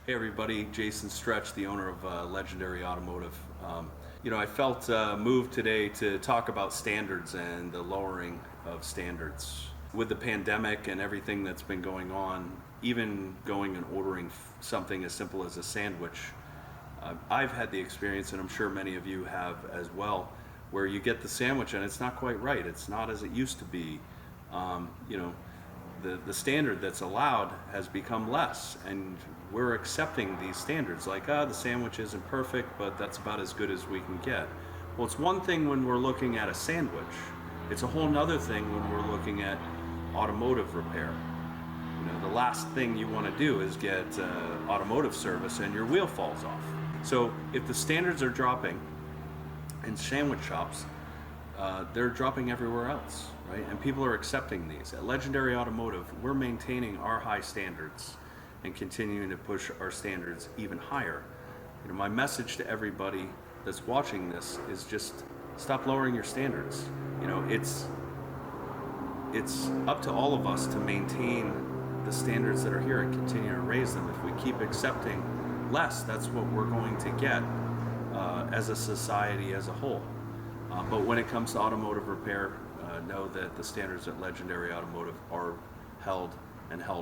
Hey everybody, Jason Stretch, the owner of Legendary Automotive. I felt moved today to talk about standards and the lowering of standards. With the pandemic and everything that's been going on, even going and ordering something as simple as a sandwich, I've had the experience, and I'm sure many of you have as well, where you get the sandwich and it's not quite right. It's not as it used to be. The standard that's allowed has become less, and we're accepting these standards like, the sandwich isn't perfect, but that's about as good as we can get. Well, it's one thing when we're looking at a sandwich. It's a whole nother thing when we're looking at automotive repair. The last thing you want to do is get automotive service and your wheel falls off. So if the standards are dropping in sandwich shops, they're dropping everywhere else, right? And people are accepting these. At Legendary Automotive, we're maintaining our high standards and continuing to push our standards even higher. My message to everybody that's watching this is just stop lowering your standards. It's up to all of us to maintain the standards that are here and continue to raise them. If we keep accepting less, that's what we're going to get as a society as a whole. But when it comes to automotive repair, know that the standards at Legendary Automotive are held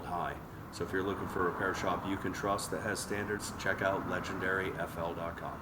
high. So if you're looking for a repair shop you can trust that has standards, check out legendaryfl.com.